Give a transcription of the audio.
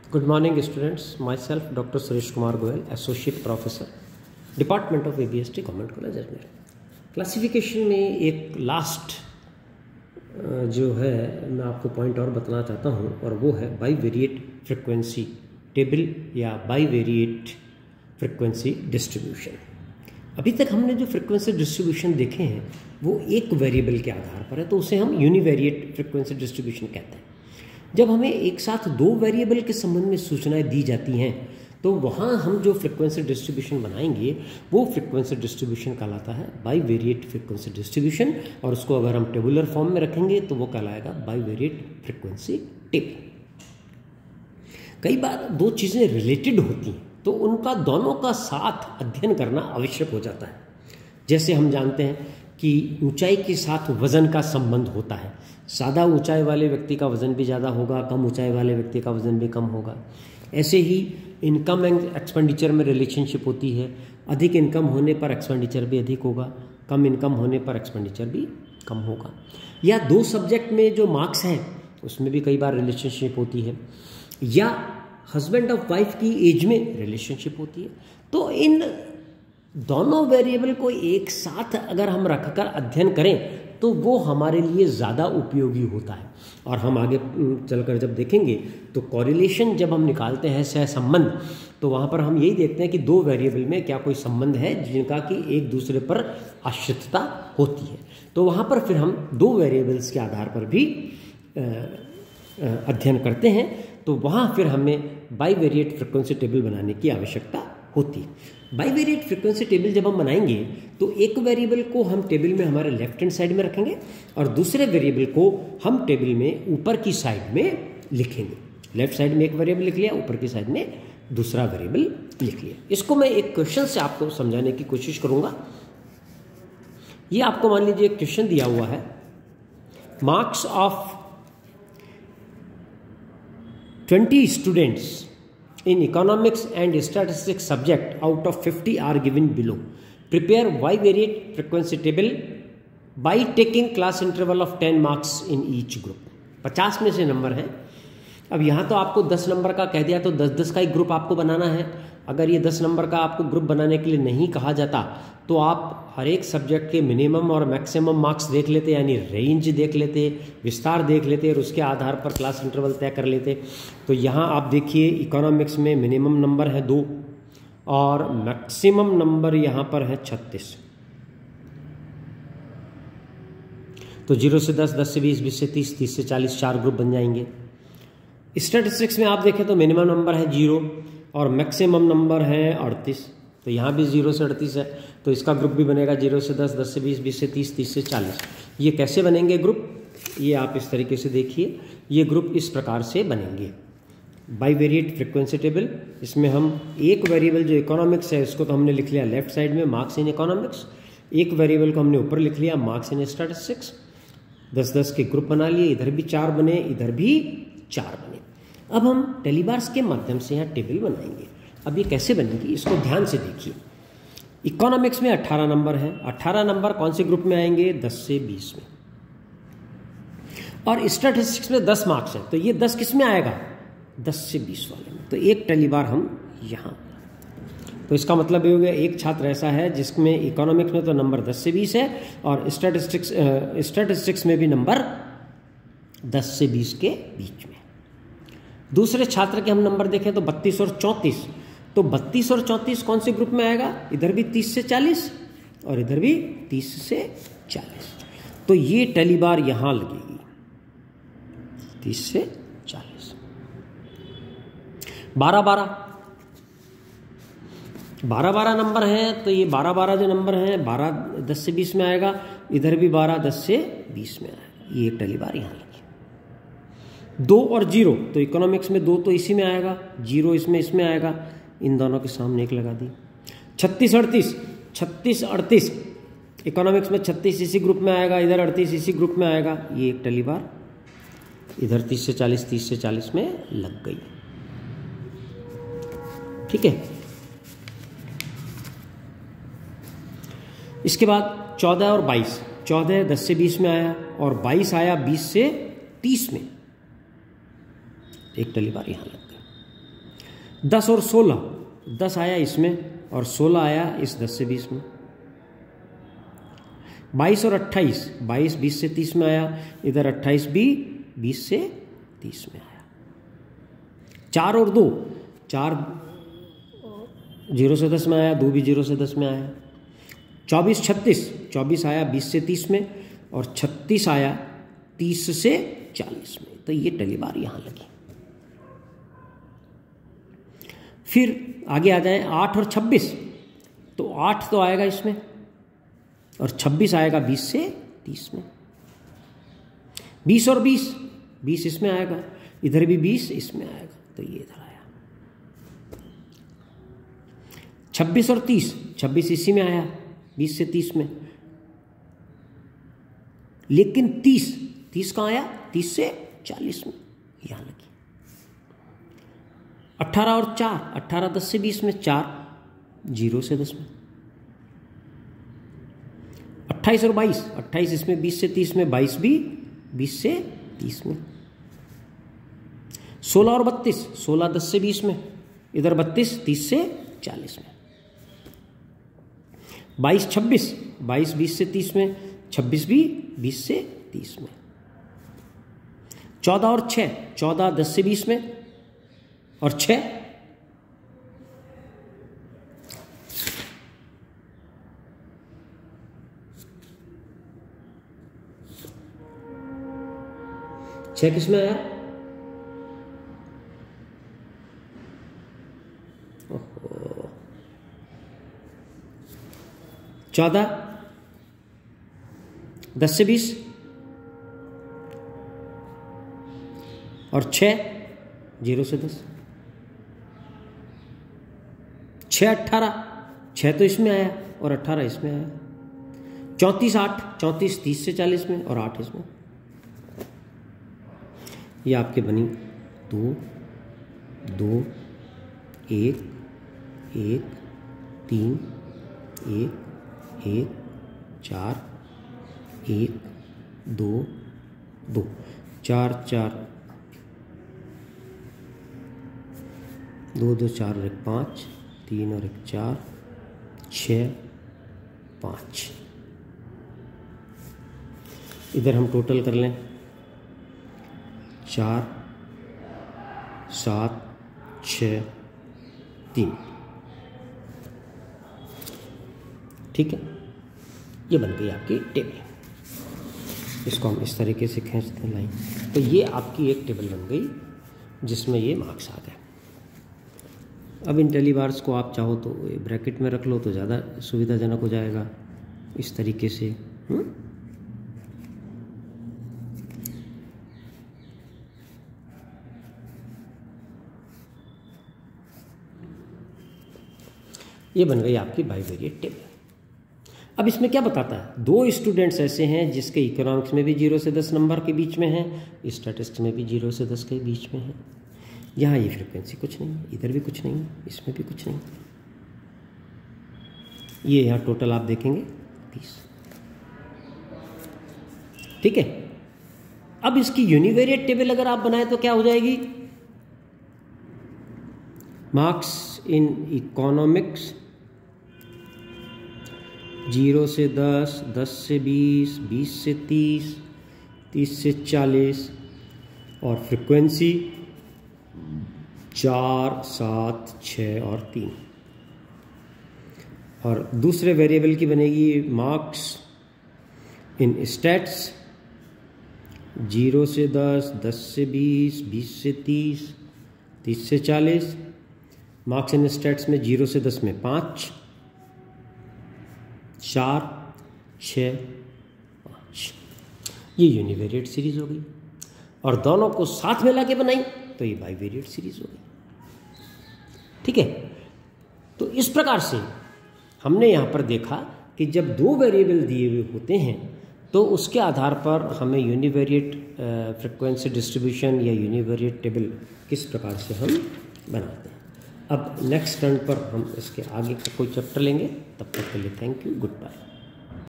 Good morning students, myself Dr. Suresh Kumar Goyal, Associate Professor, Department of ABST, Government College Ajmer। Classification में एक last जो है मैं आपको पॉइंट और बताना चाहता हूँ और वो है बाईवेरिएट फ्रिक्वेंसी टेबल या बाईवेरिएट फ्रिक्वेंसी डिस्ट्रीब्यूशन। अभी तक हमने जो फ्रिक्वेंसी डिस्ट्रीब्यूशन देखे हैं वो एक वेरिएबल के आधार पर है, तो उसे हम यूनिवेरिएट फ्रिक्वेंसी डिस्ट्रीब्यूशन कहते हैं। जब हमें एक साथ दो वेरिएबल के संबंध में सूचनाएं दी जाती हैं तो वहाँ हम जो फ्रिक्वेंसी डिस्ट्रीब्यूशन बनाएंगे वो फ्रिक्वेंसी डिस्ट्रीब्यूशन कहलाता है बाईवेरिएट फ्रिक्वेंसी डिस्ट्रीब्यूशन, और उसको अगर हम टेबुलर फॉर्म में रखेंगे तो वो कहलाएगा बाईवेरिएट फ्रिक्वेंसी टेबल। कई बार दो चीज़ें रिलेटेड होती हैं तो उनका दोनों का साथ अध्ययन करना आवश्यक हो जाता है। जैसे हम जानते हैं कि ऊंचाई के साथ वजन का संबंध होता है, ज़्यादा ऊंचाई वाले व्यक्ति का वजन भी ज़्यादा होगा, कम ऊंचाई वाले व्यक्ति का वजन भी कम होगा। ऐसे ही इनकम एंड एक्सपेंडिचर में रिलेशनशिप होती है, अधिक इनकम होने पर एक्सपेंडिचर भी अधिक होगा, कम इनकम होने पर एक्सपेंडिचर भी कम होगा। या दो सब्जेक्ट में जो मार्क्स हैं उसमें भी कई बार रिलेशनशिप होती है, या हस्बैंड ऑफ वाइफ की एज में रिलेशनशिप होती है। तो इन दोनों वेरिएबल को एक साथ अगर हम रखकर अध्ययन करें तो वो हमारे लिए ज़्यादा उपयोगी होता है। और हम आगे चलकर जब देखेंगे तो कॉरिलेशन जब हम निकालते हैं सहसंबंध, तो वहाँ पर हम यही देखते हैं कि दो वेरिएबल में क्या कोई संबंध है जिनका कि एक दूसरे पर आश्रितता होती है। तो वहाँ पर फिर हम दो वेरिएबल्स के आधार पर भी अध्ययन करते हैं, तो वहाँ फिर हमें बाईवेरिएट फ्रिक्वेंसी टेबल बनाने की आवश्यकता होती है। बाईवेरिएट फ्रिक्वेंसी टेबल जब हम बनाएंगे तो एक वेरिएबल को हम टेबल में हमारे लेफ्ट हैंड साइड में रखेंगे और दूसरे वेरिएबल को हम टेबल में ऊपर की साइड में लिखेंगे। लेफ्ट साइड में एक वेरिएबल लिख लिया, ऊपर की साइड में दूसरा वेरिएबल लिख लिया। इसको मैं एक क्वेश्चन से आपको समझाने की कोशिश करूंगा। ये आपको मान लीजिए एक क्वेश्चन दिया हुआ है, marks of 20 students in economics and statistics subject out of 50 are given below. Prepare bivariate frequency table by taking class interval of 10 marks in each group. 50 में से नंबर है। अब यहाँ तो आपको 10 नंबर का कह दिया तो 10-10 का एक ग्रुप आपको बनाना है। अगर ये 10 नंबर का आपको ग्रुप बनाने के लिए नहीं कहा जाता तो आप हर एक सब्जेक्ट के मिनिमम और मैक्सिमम मार्क्स देख लेते, यानी रेंज देख लेते, विस्तार देख लेते और उसके आधार पर क्लास इंटरवल तय कर लेते। तो यहाँ आप देखिए इकोनॉमिक्स में मिनिमम नंबर है 2 और मैक्सिमम नंबर यहाँ पर है 36। तो 0 से 10, 10 से 20, 20 से 30, 30 से 40 4 ग्रुप बन जाएंगे। स्टैटिस्टिक्स में आप देखें तो मिनिमम नंबर है 0 और मैक्सिमम नंबर है 38। तो यहाँ भी 0 से 38 है, तो इसका ग्रुप भी बनेगा 0 से 10, 10 से 20, 20 से 30, 30 से 40। ये कैसे बनेंगे ग्रुप, ये आप इस तरीके से देखिए, ये ग्रुप इस प्रकार से बनेंगे। बाईवेरिएट फ्रिक्वेंसी टेबल, इसमें हम एक वेरिएबल जो इकोनॉमिक्स है उसको तो हमने लिख लिया लेफ्ट साइड में, मार्क्स इन इकोनॉमिक्स। एक वेरिएबल को हमने ऊपर लिख लिया, मार्क्स इन स्टैटिस्टिक्स। 10-10 के ग्रुप बना लिए, इधर भी 4 बने, इधर भी 4 बने। अब हम टेलीबार्स के माध्यम से यहाँ टेबल बनाएंगे। अब ये कैसे बनेगी इसको ध्यान से देखिए। इकोनॉमिक्स में 18 नंबर है, 18 नंबर कौन से ग्रुप में आएंगे, 10 से 20 में। और स्टैटिस्टिक्स में 10 मार्क्स है, तो ये 10 किस में आएगा, 10 से 20 वाले में। तो एक टेलीबार हम यहाँ, तो इसका मतलब ये हो गया एक छात्र ऐसा है जिसमें इकोनॉमिक्स में तो नंबर 10 से 20 है और स्टैटिस्टिक्स में भी नंबर 10 से 20 के बीच में। दूसरे छात्र के हम नंबर देखें तो 32 और 34, तो 32 और 34 कौन से ग्रुप में आएगा, इधर भी 30 से 40 और इधर भी 30 से 40। तो ये टेलीबार यहां लगेगी 30 से 40। 12-12 नंबर हैं, तो ये 12-12 जो नंबर हैं 12 10 से 20 में आएगा, इधर भी 12 10 से 20 में आएगा। ये एक टेलीबार यहाँ लगी। 2 और 0, तो इकोनॉमिक्स में 2 तो इसी में आएगा, 0 इसमें आएगा, इन दोनों के सामने एक लगा दी। 36-38 इकोनॉमिक्स में 36 इसी ग्रुप में आएगा, इधर 38 इसी ग्रुप में आएगा। ये एक टेलीबार इधर 30 से 40 में लग गई। ठीक है। इसके बाद 14 और 22, 14 10 से 20 में आया और 22 आया 20 से 30 में, एक टेलीबार यहाँ लग गई। 10 और 16, 10 आया इसमें और 16 आया इस 10 से 20 में। 22 और 28, 22 20 से 30 में आया, इधर 28 भी 20 से 30 में आया। 4 और 2, 4 0 से 10 में आया, 2 भी 0 से 10 में आया। 24 36, 24 आया 20 से 30 में और 36 आया 30 से 40 में। तो ये टली बार यहाँ लगी। फिर आगे आ जाए 8 और 26, तो 8 तो आएगा इसमें और 26 आएगा 20 से 30 में। 20 और 20, 20 इसमें आएगा, इधर भी 20 इसमें आएगा, तो ये इधर आया। 26 और 30, 26 इसी में आया 20 से 30 में, लेकिन 30 कहाँ आया, 30 से 40 में, यहां लगी। 18 और 4, 18 10 से 20 में, 4 0 से 10 में। 28 और 22, 28 इसमें 20 से 30 में, 22 भी 20 से 30 में। 16 और 32, 16 10 से 20 में, इधर 32 30 से 40 में। 22 26, 22 20 से 30 में, 26 भी 20 से 30 में। 14 और 6, 14 10 से 20 में और 6 किस में आया, 14 10 से 20 और 6 0 से 10। 6 18, 6 तो इसमें आया और 18 इसमें आया। 34 8, 34 30 से 40 में और 8 इसमें। ये आपके बनी 2 2 1 1 3 1 1 4 1 2 2 4 4 2 2 4 और 1 5 3 और 1 4 6 5। इधर हम टोटल कर लें 4 7 6 3। ठीक है, ये बन गई आपकी टेबल। इसको हम इस तरीके से खींचते हैं लाइन, तो ये आपकी एक टेबल बन गई जिसमें ये मार्क्स आ गए। अब इन टेली बार्स को आप चाहो तो ब्रैकेट में रख लो तो ज़्यादा सुविधाजनक हो जाएगा, इस तरीके से। ये बन गई आपकी बाइवेरिएट टेबल। अब इसमें क्या बताता है, 2 स्टूडेंट्स ऐसे हैं जिसके इकोनॉमिक्स में भी 0 से 10 नंबर के बीच में है, स्टैटिस्टिक्स में भी 0 से 10 के बीच में है। यहाँ ये फ्रीक्वेंसी कुछ नहीं है, इधर भी कुछ नहीं है, इसमें भी कुछ नहीं। ये यहाँ टोटल आप देखेंगे 30। ठीक है, अब इसकी यूनिवेरिएट टेबल अगर आप बनाए तो क्या हो जाएगी, मार्क्स इन इकोनॉमिक्स 0 से 10, 10 से 20, 20 से 30, 30 से 40 और फ्रीक्वेंसी 4 7 6 और 3। और दूसरे वेरिएबल की बनेगी मार्क्स इन स्टैट्स 0 से 10, 10 से 20, 20 से 30, 30 से 40। मार्क्स इन स्टैट्स में 0 से 10 में 5 4 6 5। ये यूनिवेरिएट सीरीज हो गई, और दोनों को साथ में लाके बनाई तो ये बाइवेरिएट सीरीज हो गई। ठीक है, तो इस प्रकार से हमने यहाँ पर देखा कि जब 2 वेरिएबल दिए हुए होते हैं तो उसके आधार पर हमें यूनिवेरिएट फ्रीक्वेंसी डिस्ट्रीब्यूशन या यूनिवेरिएट टेबल किस प्रकार से हम बनाते हैं। अब नेक्स्ट टर्न पर हम इसके आगे का कोई चैप्टर लेंगे, तब तक के लिए थैंक यू, गुड बाय।